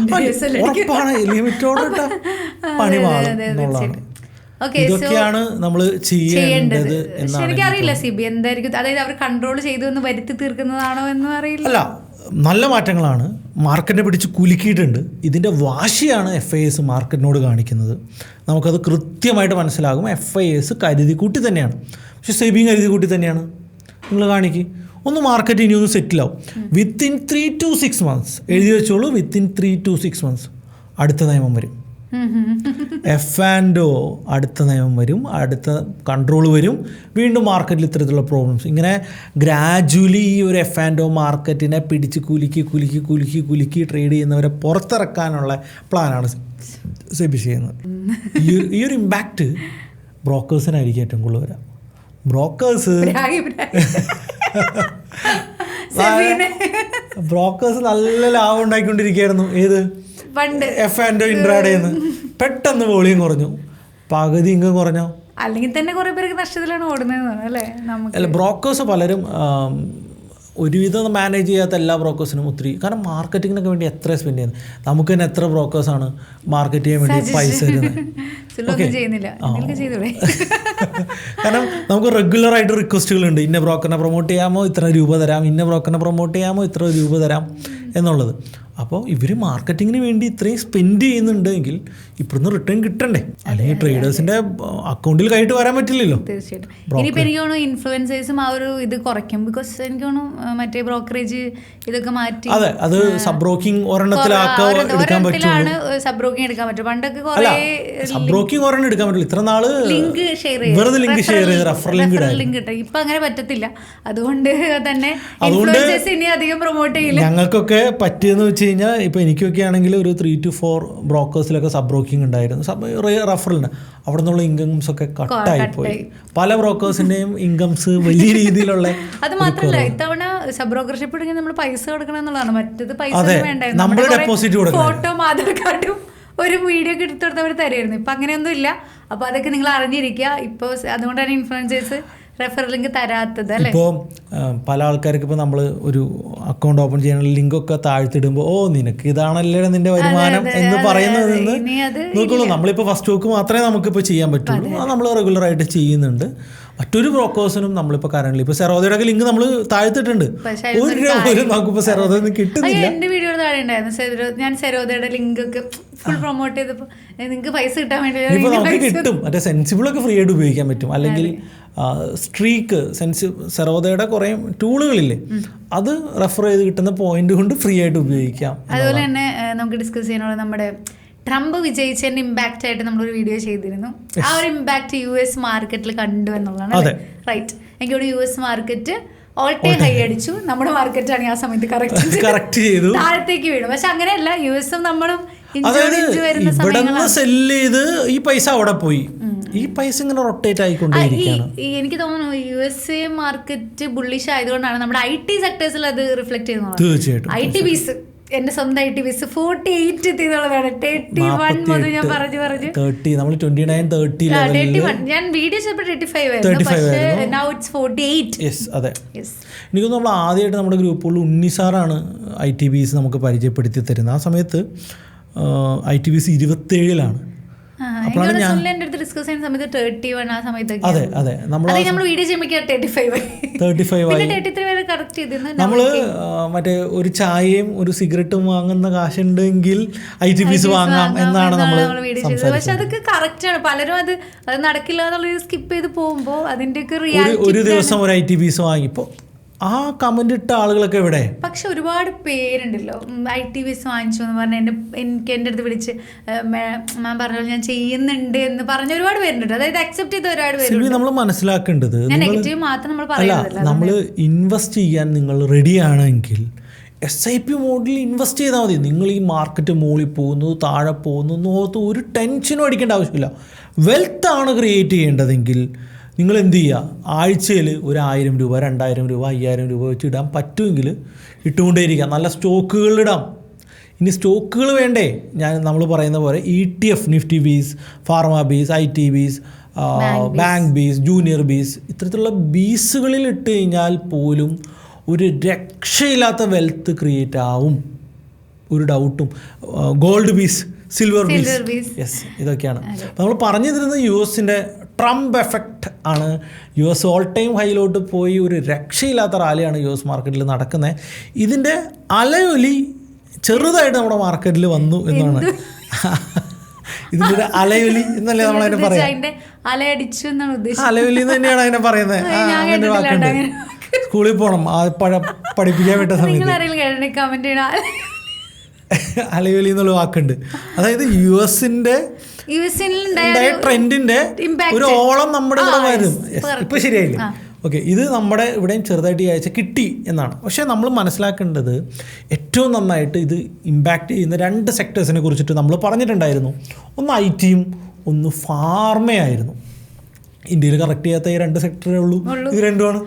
ലിമിറ്റ് ഓർഡർ ഇട്ടാ പണി മാറും എന്നുള്ളതാണ്. ഇതൊക്കെയാണ് നമ്മൾ ചെയ്യേണ്ടത്. എനിക്കറിയില്ല സിബി എന്തായിരിക്കും, അതായത് അവർ കൺട്രോൾ ചെയ്തു എന്ന് വരുത്തി തീർക്കുന്നതാണോ എന്നും അറിയില്ല. അല്ല, നല്ല മാറ്റങ്ങളാണ്. മാർക്കറ്റിനെ പിടിച്ച് കുലുക്കിയിട്ടുണ്ട്. ഇതിൻ്റെ വാശിയാണ് FIAs മാർക്കറ്റിനോട് കാണിക്കുന്നത്. നമുക്കത് കൃത്യമായിട്ട് മനസ്സിലാകും. FIAs കരുതിക്കൂട്ടി തന്നെയാണ്, പക്ഷെ സെബിയും കരുതിക്കൂട്ടി തന്നെയാണ്. നിങ്ങൾ കാണിക്കും ഒന്ന് മാർക്കറ്റ് ഇനി ഒന്ന് സെറ്റിലാവും. വിത്തിൻ 3 to 6 months എഴുതി വെച്ചോളൂ. വിത്തിൻ 3 to 6 months അടുത്ത നിയമം വരും. F&O അടുത്ത നിയമം വരും, അടുത്ത കൺട്രോൾ വരും. വീണ്ടും മാർക്കറ്റിൽ ഇത്തരത്തിലുള്ള പ്രോബ്ലംസ് ഇങ്ങനെ ഗ്രാജുവലി ഈ ഒരു F&O മാർക്കറ്റിനെ പിടിച്ച് കുലുക്കി ട്രേഡ് ചെയ്യുന്നവരെ പുറത്തിറക്കാനുള്ള പ്ലാനാണ് സെബി ചെയ്യുന്നത്. ഈ ഒരു ഇമ്പാക്റ്റ് ബ്രോക്കേഴ്സിനായിരിക്കും ഏറ്റവും കൂടുതൽ വരാം. ബ്രോക്കേഴ്സ് നല്ല ലാഭം ഉണ്ടാക്കിക്കൊണ്ടിരിക്കുകയായിരുന്നു. ഏത് F&O ഇൻട്രാഡേന്ന് പെട്ടെന്ന് വോളിയം കുറഞ്ഞു, പകുതി ഇൻകം കുറഞ്ഞോ. അല്ലെങ്കിൽ തന്നെ കുറെ പേർക്ക് നഷ്ടത്തിലാണ് ഓടുന്നത് അല്ലേ? അല്ല, ബ്രോക്കേഴ്സ് പലരും ഒരുവിധം മാനേജ് ചെയ്യാത്ത എല്ലാ ബ്രോക്കേഴ്സിനും ഒത്തിരി, കാരണം മാർക്കറ്റിങ്ങിനൊക്കെ വേണ്ടി എത്ര സ്പെൻഡ് ചെയ്യുന്നത്. നമുക്ക് തന്നെ എത്ര ബ്രോക്കേഴ്സാണ് മാർക്കറ്റ് ചെയ്യാൻ വേണ്ടി പൈസ തരുന്നത്. കാരണം നമുക്ക് റെഗുലറായിട്ട് റിക്വസ്റ്റുകളുണ്ട്. ഇന്ന ബ്രോക്കറിനെ പ്രൊമോട്ട് ചെയ്യാമോ ഇത്ര രൂപ തരാം, ഇന്ന ബ്രോക്കറിനെ പ്രൊമോട്ട് ചെയ്യാമോ ഇത്ര രൂപ തരാം എന്നുള്ളത്. അപ്പോൾ ഇവർ മാർക്കറ്റിങ്ങിന് വേണ്ടി ഇത്രയും സ്പെൻഡ് ചെയ്യുന്നുണ്ടെങ്കിൽ ഇപ്പോഴൊന്ന് റിട്ടേൺ കിട്ടണ്ടേ? അല്ലെങ്കിൽ ട്രേഡേഴ്സിന്റെ അക്കൗണ്ടിൽ കൈയിട്ട് വരാൻ പറ്റില്ലല്ലോ. തീർച്ചയായിട്ടും. ഇനിയിപ്പോൾ എനിക്ക് തോന്നുന്നു ഇൻഫ്ലുവൻസേഴ്സും ആ ഒരു ഇത് കുറയ്ക്കും. ബിക്കോസ് എനിക്ക് തോന്നുന്നു മറ്റേ ബ്രോക്കറേജ് ഇതൊക്കെ മാറ്റി, അതെ, അത് സബ് ബ്രോക്കിംഗ് ഒരെണ്ണത്തിലാണ് സബ് ബ്രോക്കിംഗ് എടുക്കാൻ പറ്റും. പണ്ടൊക്കെ സബ് ബ്രോക്കിംഗ് ഒരെണ്ണം എടുക്കാൻ പറ്റില്ല. ഇത്ര നാള് ലിങ്ക് ഷെയർ ചെയ്ത് റഫർ ലിങ്ക് കിട്ടും. ഇപ്പൊ അങ്ങനെ പറ്റത്തില്ല. അതുകൊണ്ട് തന്നെ ഇൻഫ്ലുവൻസേഴ്സ് ഇനി അധികം പ്രൊമോട്ട് ചെയ്യില്ല. ഞങ്ങൾക്കൊക്കെ പറ്റിയെന്ന് വെച്ച് കഴിഞ്ഞാൽ ഇപ്പോൾ എനിക്കൊക്കെ ആണെങ്കിൽ ഒരു 3 to 4 ബ്രോക്കേഴ്സിലൊക്കെ സബ് ബ്രോക്കിംഗ് ഉണ്ടായിരുന്നു, റഫറലുണ്ട്. അവിടെ നിന്നുള്ള ഇൻകംസ് ഒക്കെ കട്ടായിപ്പോയി. പല ബ്രോക്കേഴ്സിൻ്റെയും ഇൻകംസ് വലിയ രീതിയിലുള്ള. അത് മാത്രമല്ല, ഇത്തവണ സബ് ബ്രോക്കർഷിപ്പ് ഉണ്ടെങ്കിൽ നമ്മൾ പൈസ കൊടുക്കണം എന്നുള്ളതാണ്. മറ്റത് പൈസ നമ്മൾ ഡെപ്പോസിറ്റ് കൊടുക്കണം. ഫോട്ടോ ആധാർ കാർഡും ഒരു വീഡിയോ ഒക്കെ എടുത്തെടുത്തവർ തരുമായിരുന്നു. ഇപ്പം അങ്ങനെയൊന്നും ഇല്ല. അപ്പോൾ അതൊക്കെ നിങ്ങൾ അറിഞ്ഞിരിക്കുക. ഇപ്പോൾ അതുകൊണ്ടാണ് ഇൻഫ്ലുവൻസേഴ്സ് റെഫർ ലിങ്ക് തരാത്തത് അല്ലേ? ഇപ്പോൾ പല ആൾക്കാർക്ക് ഇപ്പോൾ നമ്മൾ ഒരു അക്കൗണ്ട് ഓപ്പൺ ചെയ്യാനുള്ള ലിങ്കൊക്കെ താഴ്ത്തിടുമ്പോൾ നിനക്ക് ഇതാണല്ലേ നിൻ്റെ വരുമാനം എന്ന് പറയുന്നതിൽ നിന്ന് നോക്കുള്ളൂ. നമ്മളിപ്പോൾ ഫസ്റ്റ് വർക്ക് മാത്രമേ നമുക്കിപ്പോൾ ചെയ്യാൻ പറ്റുള്ളൂ. അത് നമ്മൾ റെഗുലറായിട്ട് ചെയ്യുന്നുണ്ട്. മറ്റൊരു ബ്രോക്കേഴ്സിനും നമ്മളിപ്പോൾ കറന്റ് ഇപ്പോൾ സെറോദയുടെ ലിങ്ക് നമ്മൾ താഴ്ത്തിട്ടുണ്ട്. ഒരു നമുക്കിപ്പോൾ സെറോദ കിട്ടുന്നില്ല. എൻ്റെ വീഡിയോ താഴെ ഉണ്ടായിരുന്നു. ഞാൻ സെറോദയുടെ ലിങ്ക് ഒക്കെ ഫുൾ പ്രൊമോട്ട് ചെയ്തപ്പോൾ നിങ്ങൾക്ക് പൈസ കിട്ടാൻ വേണ്ടി ഇപ്പോൾ നമുക്ക് കിട്ടും. മറ്റേ സെൻസിബിളൊക്കെ ഫ്രീ ആയിട്ട് ഉപയോഗിക്കാൻ പറ്റും. അല്ലെങ്കിൽ സ്ട്രീക്ക് സെറോദയുടെ കുറേ ടൂളുകളില്ലേ, അത് റെഫർ ചെയ്ത് കിട്ടുന്ന പോയിന്റ് കൊണ്ട് ഫ്രീ ആയിട്ട് ഉപയോഗിക്കാം. അതുപോലെ തന്നെ നമുക്ക് ഡിസ്കസ് ചെയ്യാനുള്ള നമ്മുടെ ട്രംപ് വിജയിച്ചതിന്റെ ഇമ്പാക്റ്റ് ആയിട്ട് നമ്മളൊരു വീഡിയോ ചെയ്തിരുന്നു. ആ ഒരു ഇമ്പാക്ട് US മാർക്കറ്റിൽ കണ്ടു എന്നുള്ളതാണ്. റൈറ്റ്. എനിക്ക് US market all time high അടിച്ചു. നമ്മുടെ മാർക്കറ്റാണ് ആ സമയത്ത് കറക്റ്റ് ചെയ്തു, താഴത്തേക്ക് വീണു. പക്ഷെ അങ്ങനെയല്ല, US നമ്മളും ഇവിടെ സെല്ല് ചെയ്ത് ഈ പൈസ അവിടെ പോയി, ഈ പൈസ ഇങ്ങനെ റൊട്ടേറ്റ് ആയിക്കൊണ്ടേയിരിക്കുകയാണ്. എനിക്ക് തോന്നുന്നു USA മാർക്കറ്റ് ബുള്ളിഷ് ആയതുകൊണ്ടാണ് നമ്മുടെ IT സെക്ടേഴ്സിൽ അത് റിഫ്ലക്ട് ചെയ്യുന്നത്. തീർച്ചയായിട്ടും IT ബീസ്, എന്റെ സ്വന്തം IT ബീസ് 48 എത്തിയെന്നുള്ളതാണ്. 31 മുതൽ ഞാൻ പറഞ്ഞു 30, നമ്മൾ 29, 30 31. ഞാൻ വീഡിയോ ചെയ്തപ്പോൾ 35 ആയിരുന്നു, പക്ഷേ now it's 48. യെസ്, അതെ. എനിക്ക് തോന്നുന്നു നമ്മൾ ആദ്യമായിട്ട് നമ്മുടെ ഗ്രൂപ്പുകളിൽ ഉണ്ണിസാറാണ് IT ബീസ് നമുക്ക് പരിചയപ്പെടുത്തി തരുന്നത്. ആ സമയത്ത് IT ബീസ് 27 അപ്പോഴാണ് ഞാൻ ഡിസ്കസ് ചെയ്യുന്ന സമയത്ത് 31 ആ സമയത്തൊക്കെ. അതെ നമ്മൾ വീഡിയോ ചെയ്യുമ്പോൾ 35 നമ്മൾ മറ്റേ ഒരു ചായയും ഒരു സിഗരറ്റും വാങ്ങുന്ന കാശുണ്ടെങ്കിൽ IT ബീസ് വാങ്ങാം എന്നാണ് നമ്മൾ സംസാരിച്ചത്. പക്ഷെ അതൊക്കെ കറക്റ്റ് ആണ്. പലരും അത് നടക്കില്ല എന്നുള്ളത് സ്കിപ്പ് ചെയ്ത് പോകുമ്പോൾ അതിന്റെയൊക്കെ ഒരു ദിവസം ഒരു IT ബീസ് വാങ്ങിപ്പോ ആ കമന്റ് ഇട്ട ആളുകളൊക്കെ എവിടെ? പക്ഷെ ഒരുപാട് പേരുണ്ടല്ലോ IT ബീസ് വാങ്ങിച്ചു എന്ന് പറഞ്ഞ എനിക്ക് എൻ്റെ അടുത്ത് വിളിച്ച് മാം പറഞ്ഞു ഞാൻ ചെയ്യുന്നുണ്ട് എന്ന് പറഞ്ഞ ഒരുപാട് പേരുണ്ട്. അതായത് അക്സെപ്റ്റ് ചെയ്ത ഒരുപാട് പേരുണ്ട്. നമ്മൾ മനസ്സിലാക്കേണ്ടത് നെഗറ്റീവ് മാത്രം നമ്മൾ പറയുന്നില്ല. നമ്മൾ ഇൻവെസ്റ്റ് ചെയ്യാൻ നിങ്ങൾ റെഡിയാണെങ്കിൽ SIP മോഡിൽ ഇൻവെസ്റ്റ് ചെയ്താൽ മതി. നിങ്ങൾ ഈ മാർക്കറ്റ് മുകളിൽ പോകുന്നു താഴെ പോകുന്നു എന്നോർത്ത് ഒരു ടെൻഷനും അടിക്കേണ്ട ആവശ്യമില്ല. വെൽത്താണ് ക്രിയേറ്റ് ചെയ്യേണ്ടതെങ്കിൽ നിങ്ങൾ എന്ത് ചെയ്യുക, ആഴ്ചയിൽ ഒരു 1000 രൂപ 2000 രൂപ 5000 രൂപ വെച്ച് ഇടാൻ പറ്റുമെങ്കിൽ ഇട്ടുകൊണ്ടേയിരിക്കാം. നല്ല സ്റ്റോക്കുകളിടാം. ഇനി സ്റ്റോക്കുകൾ വേണ്ടേ, നമ്മൾ പറയുന്ന പോലെ ETF, Nifty BeES, pharma BeES, IT BeES, bank BeES, junior BeES, ഇത്തരത്തിലുള്ള ബീസുകളിൽ ഇട്ട് കഴിഞ്ഞാൽ പോലും ഒരു രക്ഷയില്ലാത്ത വെൽത്ത് ക്രിയേറ്റ് ആവും, ഒരു ഡൗട്ടും. ഗോൾഡ് ബീസ്, സിൽവർ ബീസ്, യെസ്, ഇതൊക്കെയാണ്. അപ്പോൾ നമ്മൾ പറഞ്ഞു തരുന്നത് US-ൻ്റെ ട്രംപ് എഫക്റ്റ് ആണ്. US ഓൾ ടൈം ഹൈയിലോട്ട് പോയി ഒരു രക്ഷയില്ലാത്ത റാലിയാണ് US മാർക്കറ്റിൽ നടക്കുന്നത്. ഇതിൻ്റെ അലയൊലി ചെറുതായിട്ട് നമ്മുടെ മാർക്കറ്റിൽ വന്നു എന്നാണ്. ഇതിൻ്റെ ഒരു അലയൊലി എന്നല്ലേ നമ്മളതിനെ പറയാം. അലയൊലി എന്ന് തന്നെയാണ് അതിനെ പറയുന്നത്. അങ്ങനെ വാക്കുണ്ട്. സ്കൂളിൽ പോകണം പഠിപ്പിക്കാൻ വിട്ട സമയത്ത് അലയൊലി എന്നുള്ള വാക്കുണ്ട്. അതായത് US-ൻ്റെ ട്രെൻഡിന്റെ ഒരു ഓളം നമ്മുടെ ഇവിടെ വരും. ഇപ്പൊ ശരിയായില്ലേ? ഓക്കെ, ഇത് നമ്മുടെ ഇവിടെയും ചെറുതായിട്ട് ഈ ആഴ്ച കിട്ടി എന്നാണ്. പക്ഷേ നമ്മൾ മനസ്സിലാക്കേണ്ടത് ഏറ്റവും നന്നായിട്ട് ഇത് ഇമ്പാക്റ്റ് ചെയ്യുന്ന 2 സെക്ടേഴ്സിനെ കുറിച്ചിട്ട് നമ്മൾ പറഞ്ഞിട്ടുണ്ടായിരുന്നു. ഒന്ന് IT-യും ഒന്ന് ഫാർമയായിരുന്നു. ഇന്ത്യയിൽ കറക്റ്റ് ചെയ്യാത്ത ഈ 2 സെക്ടറേ ഉള്ളൂ. ഇത് രണ്ടുമാണ്.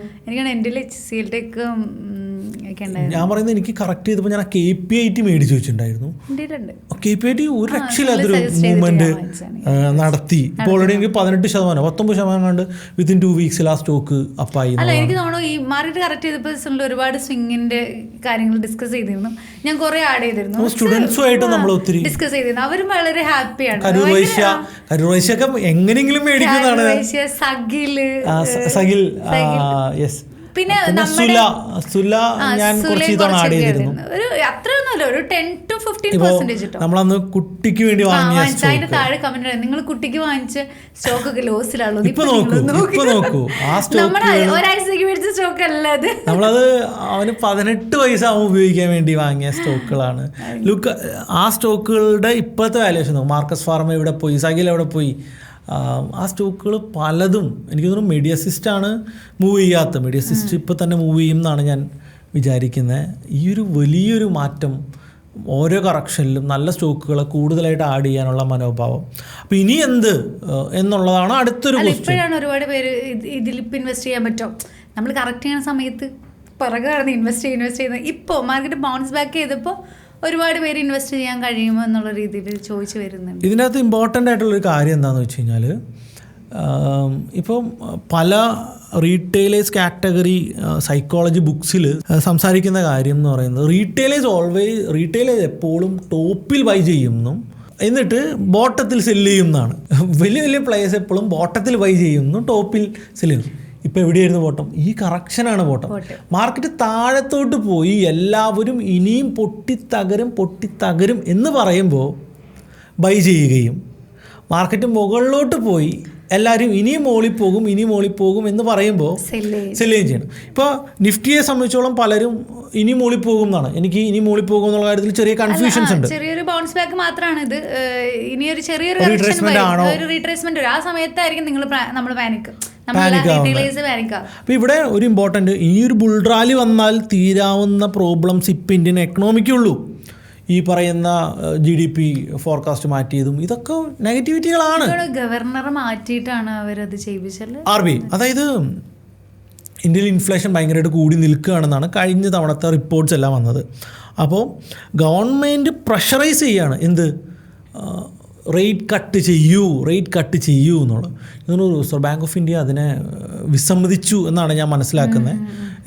ഞാൻ പറയുന്നത് എനിക്ക് കറക്റ്റ് ചെയ്തപ്പോൾ ഞാൻ KPIT മേടിച്ച് വെച്ചിട്ടുണ്ടായിരുന്നു. KPIT ഒരു രക്ഷയില്ലാത്തൊരു മൂവ്മെന്റ് നടത്തി. ഇപ്പോൾ ഓൾറെഡി എനിക്ക് 18%, 19% കണ്ട് വിത്തിൻ 2 വീക്സിൽ ആ സ്റ്റോക്ക് അപ്പായി. എനിക്ക് തോന്നുന്നു ഈ മാർക്കറ്റ് കറക്റ്റ് ചെയ്തപ്പോൾ ഒരുപാട് സ്വിങ്ങിന്റെ കാര്യങ്ങൾ ഡിസ്കസ് ചെയ്തിരുന്നു. ഞാൻ കുറെ ആഡ് ചെയ്തിരുന്നു. സ്റ്റുഡൻസുമായിട്ട് നമ്മൾ ഒത്തിരി ഡിസ്കസ് ചെയ്തിരുന്നു. അവരും വളരെ ഹാപ്പിയാണ്. കരുവൈശ്യൊക്കെ എങ്ങനെയെങ്കിലും മേടിക്കുന്നതാണ്. സഗിൽ, യെസ്. പിന്നെ ഒരു 10 to 15% നമ്മളന്ന് കുട്ടിക്ക് വേണ്ടി വാങ്ങിയ അതിന്റെ താഴെ കമന്റ് നിങ്ങൾ കുട്ടിക്ക് വാങ്ങിച്ച സ്റ്റോക്ക് ഒക്കെ ലോസിലാണല്ലോ. ഒരാഴ്ചക്ക് മേടിച്ച സ്റ്റോക്ക് അല്ല അത്. നമ്മളത് അവന് 18 വയസ്സാവും ഉപയോഗിക്കാൻ വേണ്ടി വാങ്ങിയ സ്റ്റോക്കുകളാണ്. ലുക്ക്, ആ സ്റ്റോക്കുകളുടെ ഇപ്പോഴത്തെ വാല്യൂഷൻ മാർക്കസ് ഫാർമ എവിടെ പോയി, സഗിൽ എവിടെ പോയി, ആ സ്റ്റോക്കുകൾ പലതും എനിക്ക് തോന്നുന്നു മെഡിയസിസ്റ്റാണ് മൂവ് ചെയ്യാത്തത്. മെഡിയസിസ്റ്റ് ഇപ്പോൾ തന്നെ മൂവ് ചെയ്യും എന്നാണ് ഞാൻ വിചാരിക്കുന്നത്. ഈ ഒരു വലിയൊരു മാറ്റം ഓരോ കറക്ഷനിലും നല്ല സ്റ്റോക്കുകളെ കൂടുതലായിട്ട് ആഡ് ചെയ്യാനുള്ള മനോഭാവം. അപ്പോൾ ഇനി എന്ത് എന്നുള്ളതാണ് അടുത്തൊരു ക്വസ്റ്റ്യൻ. ഇപ്പോഴാണ് ഒരുപാട് പേര് ഇതിലിപ്പോൾ ഇൻവെസ്റ്റ് ചെയ്യാൻ പറ്റും. നമ്മൾ കറക്റ്റ് ചെയ്യുന്ന സമയത്ത് പിറകെ കടന്ന് ഇൻവെസ്റ്റ് ചെയ്യുന്നത്. ഇപ്പോൾ മാർക്കറ്റ് ബൗൺസ് ബാക്ക് ചെയ്തപ്പോൾ ഒരുപാട് പേര് ഇൻവെസ്റ്റ് ചെയ്യാൻ കഴിയുമോ എന്നുള്ള രീതിയിൽ ചോദിച്ചു വരുന്നുണ്ട്. ഇതിനകത്ത് ഇമ്പോർട്ടൻ്റ് ആയിട്ടുള്ളൊരു കാര്യം എന്താണെന്ന് വെച്ച് കഴിഞ്ഞാൽ ഇപ്പം പല റീറ്റെയിലേഴ്സ് കാറ്റഗറി സൈക്കോളജി ബുക്സിൽ സംസാരിക്കുന്ന കാര്യം എന്ന് പറയുന്നത് റീറ്റെയിലേഴ്സ് എപ്പോഴും ടോപ്പിൽ ബൈ ചെയ്യുമെന്നും എന്നിട്ട് ബോട്ടത്തിൽ സെല്ല് ചെയ്യുന്നതാണ്. വലിയ വലിയ പ്ലേയേഴ്സ് എപ്പോഴും ബോട്ടത്തിൽ ബൈ ചെയ്യുന്നു, ടോപ്പിൽ സെല്ല് ചെയ്യുന്നു. ഇപ്പോൾ എവിടെയായിരുന്നു ബോട്ടം? ഈ കറക്ഷനാണ് ബോട്ടം. മാർക്കറ്റ് താഴത്തോട്ട് പോയി എല്ലാവരും ഇനിയും പൊട്ടിത്തകരും എന്ന് പറയുമ്പോൾ ബൈ ചെയ്യുകയും, മാർക്കറ്റ് മുകളിലോട്ട് പോയി എല്ലാവരും ഇനിയും മോളിൽ പോകും എന്ന് പറയുമ്പോൾ സെല്ലുകയും ചെയ്യണം. ഇപ്പോൾ നിഫ്റ്റിയെ സംബന്ധിച്ചോളം പലരും ഇനി മോളിൽ പോകും എന്നാണ്. എനിക്ക് ഇനി മോളിൽ പോകും എന്നുള്ള കാര്യത്തിൽ ചെറിയ കൺഫ്യൂഷൻസ് ഉണ്ട്. ചെറിയൊരു ബൗൺസ് ബാക്ക് മാത്രമാണ് ഇത്. ഇനി ഒരു ചെറിയൊരു റീട്രേസ്മെന്റ് ആ സമയത്തായിരിക്കും നമ്മൾ പാനിക്. അപ്പോൾ ഇവിടെ ഒരു ഇമ്പോർട്ടൻ്റ്, ഈ ഒരു ബുൾ റാലി വന്നാൽ തീരാവുന്ന പ്രോബ്ലംസ് ഇപ്പം ഇന്ത്യൻ എക്കണോമിക്കുള്ളൂ. ഈ പറയുന്ന GDP ഫോർകാസ്റ്റ് മാറ്റിയതും ഇതൊക്കെ നെഗറ്റിവിറ്റികളാണ്. ഗവർണർ മാറ്റിയിട്ടാണ് അവരത് ചെയ്യിപ്പിച്ചത്. RBI, അതായത് ഇന്ത്യയിൽ ഇൻഫ്ലേഷൻ ഭയങ്കരമായിട്ട് കൂടി നിൽക്കുകയാണെന്നാണ് കഴിഞ്ഞ തവണത്തെ റിപ്പോർട്ട്സ് എല്ലാം വന്നത്. അപ്പോൾ ഗവൺമെൻറ് പ്രഷറൈസ് ചെയ്യാണ് എന്ത്, റേറ്റ് കട്ട് ചെയ്യൂ എന്നുള്ളത്. ഇതൊരു റിസർവ് ബാങ്ക് ഓഫ് ഇന്ത്യ അതിനെ വിസമ്മതിച്ചു എന്നാണ് ഞാൻ മനസ്സിലാക്കുന്നത്.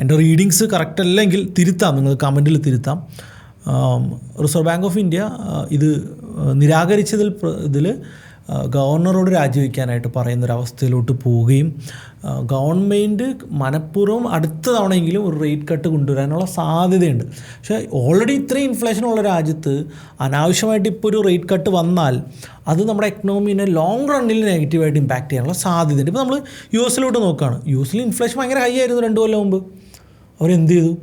എൻ്റെ റീഡിങ്സ് കറക്റ്റ് അല്ലെങ്കിൽ തിരുത്താം, നിങ്ങൾ കമൻറ്റിൽ തിരുത്താം. റിസർവ് ബാങ്ക് ഓഫ് ഇന്ത്യ ഇത് നിരാകരിച്ചതിൽ ഗവർണറോട് രാജിവെക്കാനായിട്ട് പറയുന്നൊരവസ്ഥയിലോട്ട് പോവുകയും ഗവൺമെൻറ് മനഃപൂർവ്വം അടുത്ത തവണയെങ്കിലും ഒരു റേറ്റ് കട്ട് കൊണ്ടുവരാനുള്ള സാധ്യതയുണ്ട്. പക്ഷേ ഓൾറെഡി ഇത്രയും ഇൻഫ്ലേഷൻ ഉള്ള രാജ്യത്ത് അനാവശ്യമായിട്ട് ഇപ്പോൾ ഒരു റേറ്റ് കട്ട് വന്നാൽ അത് നമ്മുടെ എക്കണോമീനെ ലോങ് റണ്ണിൽ നെഗറ്റീവായിട്ട് ഇമ്പാക്റ്റ് ചെയ്യാനുള്ള സാധ്യതയുണ്ട്. ഇപ്പോൾ നമ്മൾ US നോക്കുകയാണ്. US ഇൻഫ്ലേഷൻ ഭയങ്കര ഹൈ ആയിരുന്നു 2 കൊല്ലം മുമ്പ്. അവരെന്ത് ചെയ്തു?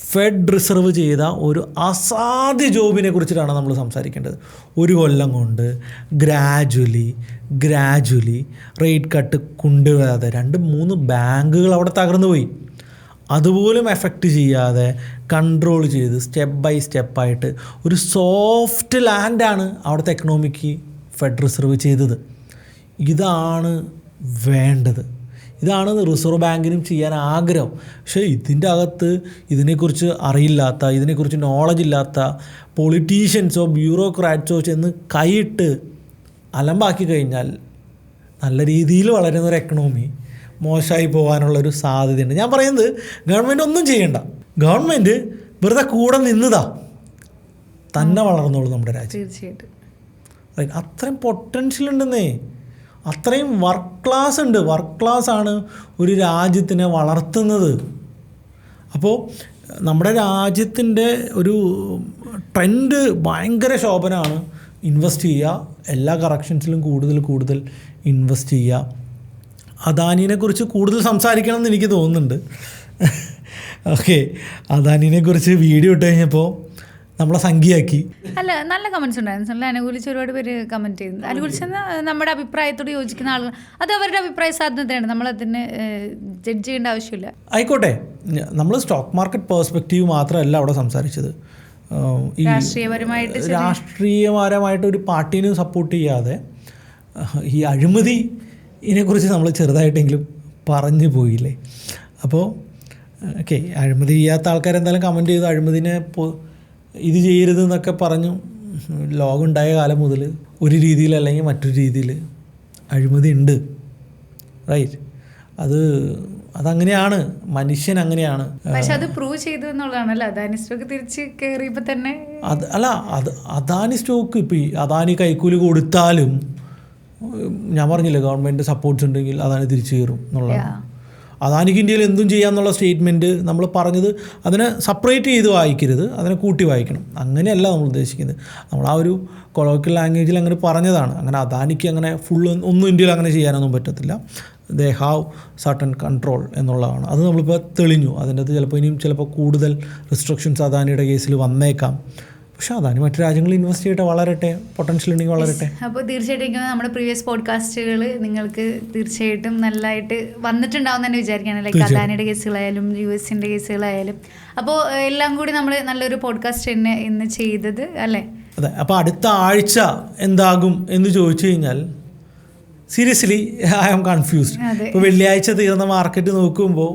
ഫെഡ് റിസർവ് ചെയ്ത ഒരു അസാധ്യ ജോബിനെ കുറിച്ചിട്ടാണ് നമ്മൾ സംസാരിക്കേണ്ടത്. 1 കൊല്ലം കൊണ്ട് ഗ്രാജുവലി റേറ്റ് കട്ട് കൊണ്ടുവരാതെ 2-3 ബാങ്കുകൾ അവിടെ തകർന്നു പോയി. അതുപോലും എഫക്റ്റ് ചെയ്യാതെ കൺട്രോൾ ചെയ്ത് സ്റ്റെപ്പ് ബൈ സ്റ്റെപ്പായിട്ട് ഒരു സോഫ്റ്റ് ലാൻഡാണ് അവിടുത്തെ എക്കണോമിക്ക് ഫെഡ് റിസർവ് ചെയ്തത്. ഇതാണ് വേണ്ടത്. ഇതാണ് റിസർവ് ബാങ്കിനും ചെയ്യാൻ ആഗ്രഹം. പക്ഷേ ഇതിൻ്റെ അകത്ത് ഇതിനെക്കുറിച്ച് അറിയില്ലാത്ത, ഇതിനെക്കുറിച്ച് നോളജ് ഇല്ലാത്ത പൊളിറ്റീഷ്യൻസോ ബ്യൂറോക്രാറ്റ്സോ ചെന്ന് കൈയിട്ട് അലമ്പാക്കി കഴിഞ്ഞാൽ നല്ല രീതിയിൽ വളരുന്നൊരു എക്കണോമി മോശമായി പോകാനുള്ളൊരു സാധ്യതയുണ്ട്. ഞാൻ പറയുന്നത് ഗവൺമെൻറ് ഒന്നും ചെയ്യണ്ട, ഗവൺമെൻറ് വെറുതെ കൂടെ നിന്നതാ തന്നെ വളർന്നോളൂ നമ്മുടെ രാജ്യം. തീർച്ചയായിട്ടും അത്രയും പൊട്ടൻഷ്യൽ ഉണ്ടെന്നേ, അത്രയും വർക്ക് ക്ലാസ് ആണ് ഒരു രാജ്യത്തിനെ വളർത്തുന്നത്. അപ്പോൾ നമ്മുടെ രാജ്യത്തിൻ്റെ ഒരു ട്രെൻഡ് ഭയങ്കര ശോഭനമാണ്. ഇൻവെസ്റ്റ് ചെയ്യുക, എല്ലാ കറക്ഷൻസിലും കൂടുതൽ ഇൻവെസ്റ്റ് ചെയ്യുക. അദാനിനെക്കുറിച്ച് കൂടുതൽ സംസാരിക്കണം എന്ന് എനിക്ക് തോന്നുന്നുണ്ട്. ഓക്കെ, അദാനിനെക്കുറിച്ച് വീഡിയോ ഇട്ട് കഴിഞ്ഞപ്പോൾ നമ്മളെ സംഖ്യയാക്കി. അല്ല, നല്ല കമൻറ്റ്സ് ഉണ്ടായിരുന്നു. അനുകൂലിച്ച് ഒരുപാട് പേര് കമൻറ്റ് ചെയ്യുന്നു. അനുകൂലിച്ചെന്ന് നമ്മുടെ അഭിപ്രായത്തോട് യോജിക്കുന്ന ആളുകൾ, അത് അവരുടെ അഭിപ്രായ സ്വാതന്ത്ര്യമാണ്. നമ്മളതിന് ജഡ്ജ് ചെയ്യേണ്ട ആവശ്യമില്ല. ആയിക്കോട്ടെ, നമ്മൾ സ്റ്റോക്ക് മാർക്കറ്റ് പേഴ്സ്പെക്റ്റീവ് മാത്രമല്ല അവിടെ സംസാരിച്ചത്. ഈ രാഷ്ട്രീയപരമായിട്ട് ഒരു പാർട്ടീനെ സപ്പോർട്ട് ചെയ്യാതെ ഈ അഴിമതിനെക്കുറിച്ച് നമ്മൾ ചെറുതായിട്ടെങ്കിലും പറഞ്ഞു പോയില്ലേ. അപ്പോൾ ഓക്കെ, അഴിമതി ചെയ്യാത്ത ആൾക്കാരെന്തായാലും കമൻറ്റ് ചെയ്തു അഴിമതിനെ ഇത് ചെയ്യരുത് എന്നൊക്കെ പറഞ്ഞു. ലോകമുണ്ടായ കാലം മുതൽ ഒരു രീതിയിൽ അല്ലെങ്കിൽ മറ്റൊരു രീതിയിൽ അഴിമതി ഉണ്ട്, റൈറ്റ്? അതങ്ങനെയാണ്, മനുഷ്യൻ അങ്ങനെയാണ്. പക്ഷെ അത് പ്രൂവ് ചെയ്തു എന്നുള്ളതാണല്ലോ. അദാനി സ്റ്റോക്ക് തിരിച്ച് കയറിയപ്പോൾ തന്നെ അദാനി സ്റ്റോക്ക് ഇപ്പോൾ അദാനി കൈക്കൂലി കൊടുത്താലും ഞാൻ പറഞ്ഞില്ലേ ഗവൺമെൻറ് സപ്പോർട്ട്സ് ഉണ്ടെങ്കിൽ അദാനി തിരിച്ചു കയറും എന്നുള്ളതാണ്. അദാനിക്ക് ഇന്ത്യയിൽ എന്തും ചെയ്യാമെന്നുള്ള സ്റ്റേറ്റ്മെൻറ്റ് നമ്മൾ പറഞ്ഞത് അതിനെ സെപ്പറേറ്റ് ചെയ്ത് വായിക്കരുത്, അതിനെ കൂട്ടി വായിക്കണം. അങ്ങനെയല്ല നമ്മൾ ഉദ്ദേശിക്കുന്നത്. നമ്മൾ ആ ഒരു കൊളോക്കിയൽ ലാംഗ്വേജിൽ അങ്ങനെ പറഞ്ഞതാണ്. അങ്ങനെ അദാനിക്ക് അങ്ങനെ ഒന്നും ഇന്ത്യയിൽ അങ്ങനെ ചെയ്യാനൊന്നും പറ്റത്തില്ല. ദേ ഹാവ് സർട്ടൻ കൺട്രോൾ എന്നുള്ളതാണ്. അത് നമ്മളിപ്പോൾ തെളിഞ്ഞു. അതിൻ്റെ അകത്ത് ചിലപ്പോൾ കൂടുതൽ റെസ്ട്രിക്ഷൻസ് അദാനിയുടെ കേസിൽ വന്നേക്കാം. പക്ഷേ അദാനി മറ്റു രാജ്യങ്ങളിൽ ഇൻവെസ്റ്റ് ചെയ്തിട്ട് വളരട്ടെ, പൊട്ടൻഷ്യൽ ഉണ്ടെങ്കിൽ വളരട്ടെ. അപ്പോൾ തീർച്ചയായിട്ടും നമ്മുടെ പ്രീവിയസ് പോഡ്കാസ്റ്റുകൾ നിങ്ങൾക്ക് തീർച്ചയായിട്ടും നല്ലതായിട്ട് വന്നിട്ടുണ്ടാവും തന്നെ വിചാരിക്കുകയാണ്. ലൈക്ക് അദാനിയുടെ കേസുകളായാലും US-ൻ്റെ കേസുകളായാലും. അപ്പോൾ എല്ലാം കൂടി നമ്മൾ നല്ലൊരു പോഡ്കാസ്റ്റ് തന്നെ ഇന്ന് ചെയ്തത് അല്ലേ? അതെ. അപ്പോൾ അടുത്ത ആഴ്ച എന്താകും എന്ന് ചോദിച്ചു കഴിഞ്ഞാൽ സീരിയസ്ലി ഐ ആം കൺഫ്യൂസ്ഡ്. ഇപ്പോൾ വെള്ളിയാഴ്ച തീർന്ന മാർക്കറ്റ് നോക്കുമ്പോൾ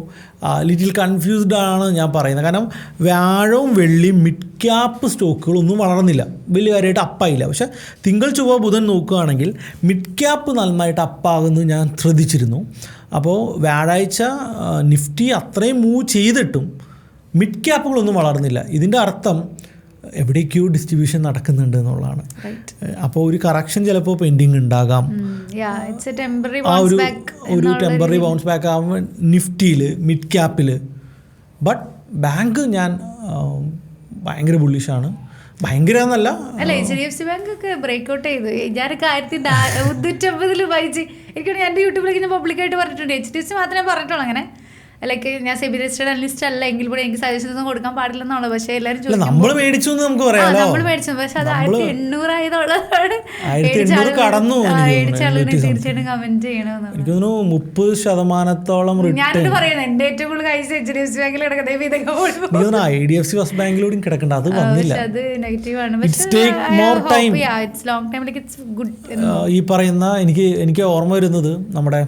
ലിറ്റിൽ കൺഫ്യൂസ്ഡ് ആണ് ഞാൻ പറയുന്നത്. കാരണം വ്യാഴവും വെള്ളിയും മിഡ് ക്യാപ്പ് സ്റ്റോക്കുകളൊന്നും വളർന്നില്ല, വലിയ കാര്യമായിട്ട് അപ്പായില്ല. പക്ഷേ തിങ്കൾ ചൊവ്വ ബുധൻ നോക്കുകയാണെങ്കിൽ മിഡ് ക്യാപ്പ് നന്നായിട്ട് അപ്പാകുന്നത് ഞാൻ ശ്രദ്ധിച്ചിരുന്നു. അപ്പോൾ വ്യാഴാഴ്ച നിഫ്റ്റി അത്രയും മൂവ് ചെയ്തിട്ടും മിഡ് ക്യാപ്പുകളൊന്നും വളർന്നില്ല. ഇതിൻ്റെ അർത്ഥം എവിടേക്കോ ഡിസ്ട്രിബ്യൂഷൻ നടക്കുന്നുണ്ട് എന്നുള്ളതാണ്. അപ്പോൾ ഒരു കറക്ഷൻ ചിലപ്പോൾ പെൻഡിങ് ഉണ്ടാകാം. ആ ഒരു ടെമ്പററി ബൗൺസ് ബാക്ക് ആകുമ്പോൾ നിഫ്റ്റിയിൽ മിഡ് ക്യാപ്പിൽ. ബട്ട് ബാങ്ക് ഞാൻ ഭയങ്കര ബുള്ളിഷാണ്. ഭയങ്കര എന്നല്ല, അല്ല HDFC ബാങ്ക് ഒക്കെ ബ്രേക്ക്ഔട്ട് ചെയ്തു. ഞാനൊക്കെ 1350 വായിച്ച് എനിക്കാണ് എൻ്റെ യൂട്യൂബിലേക്ക് ഞാൻ പബ്ലിക്കായിട്ട് പറഞ്ഞിട്ടുണ്ട്. HDFC മാത്രമേ പറഞ്ഞിട്ടുള്ളൂ അങ്ങനെ. ലൈക്ക് ഞാൻ സെബി രജിസ്റ്റേർഡ് അനലിസ്റ്റ് അല്ല എങ്കിൽ കൂടെ എനിക്ക് സജഷൻസ് ഒന്നും കൊടുക്കാൻ പാടില്ലെന്നുള്ളത്. പക്ഷേ എല്ലാവരും നമ്മൾ മേടിച്ചു എന്ന് നമുക്ക് പറയാം. നമ്മൾ മേടിച്ചു, പക്ഷെ അത് 1800 ആയതുള്ളതാണ്. തീർച്ചയായിട്ടും കമന്റ് ചെയ്യണമെന്ന് എനിക്ക് തോന്നുന്നു 30% ഞാനത് പറയുന്നത്. എന്റെ ഏറ്റവും കൂടുതൽ കഴിച്ച HDFC ബാങ്കിൽ കിടക്കുന്നത് IDFC ഫസ്റ്റ് ബാങ്കിലൂടെയും കിടക്കണ്ട, അത് വന്നില്ല. അത് നെഗറ്റീവ് ആണ്. ഈ പറയുന്ന എനിക്ക് ഓർമ്മ വരുന്നത് നമ്മുടെ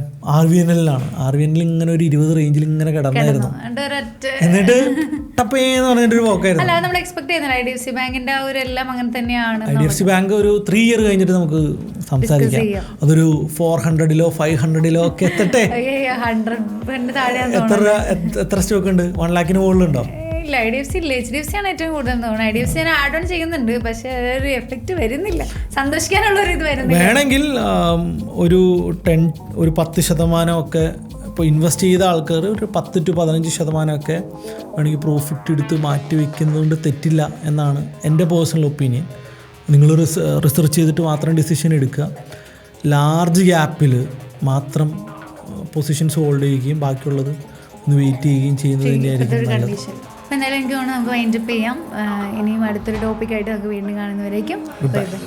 RVNL ആണ്. RVNL ഇങ്ങനെ ഒരു 20 റേഞ്ചിൽ ഇങ്ങനെ കിടന്നായിരുന്നു, എന്നിട്ട് ടപ്പേന്ന് പറഞ്ഞിട്ടൊരു പോക്കായിരുന്നു. IDFC ബാങ്കിന്റെ ഒരു എല്ലാം അങ്ങനെ തന്നെയാണ്. IDFC ബാങ്ക് ഒരു 3 ഇയർ കഴിഞ്ഞിട്ട് നമുക്ക് സംസാരിക്കാം. അതൊരു 400-ലോ 500-ലോ ഒക്കെ എത്തട്ടെ. എത്ര സ്റ്റോക്ക് ഉണ്ട്? 1 lakhന് മുകളിലുണ്ടോ? ഇല്ല, HDFC ആണ് ഏറ്റവും കൂടുതൽ തോന്നുന്നത്. IDFC ഞാൻ ആഡ് ഓൺ ചെയ്യുന്നുണ്ട്, പക്ഷെ ഒരു എഫക്റ്റ് വരുന്നില്ല, സന്തോഷിക്കാനുള്ള ഒരു ഇത് വരുന്നില്ല. വേണമെങ്കിൽ ഒരു 10% ഒക്കെ ഇപ്പോൾ ഇൻവെസ്റ്റ് ചെയ്ത ആൾക്കാർ ഒരു 10 to 15% ഒക്കെ വേണമെങ്കിൽ പ്രോഫിറ്റ് എടുത്ത് മാറ്റി വയ്ക്കുന്നതുകൊണ്ട് തെറ്റില്ല എന്നാണ് എൻ്റെ പേഴ്സണൽ ഒപ്പീനിയൻ. നിങ്ങൾ റിസർച്ച് ചെയ്തിട്ട് മാത്രം ഡിസിഷൻ എടുക്കുക. ലാർജ് ഗ്യാപ്പിൽ മാത്രം പൊസിഷൻസ് ഹോൾഡ് ചെയ്യുകയും ബാക്കിയുള്ളത് ഒന്ന് വെയിറ്റ് ചെയ്യുകയും ചെയ്യുന്നത് തന്നെയായിരിക്കും നല്ലത്. എന്തായാലും എനിക്ക് തോന്നുന്നു നമുക്ക് വൈൻഡപ്പ് ചെയ്യാം. ഇനിയും അടുത്തൊരു ടോപ്പിക്കായിട്ട് നമുക്ക് വീണ്ടും കാണുന്നവരേക്കും ബൈ ബൈ.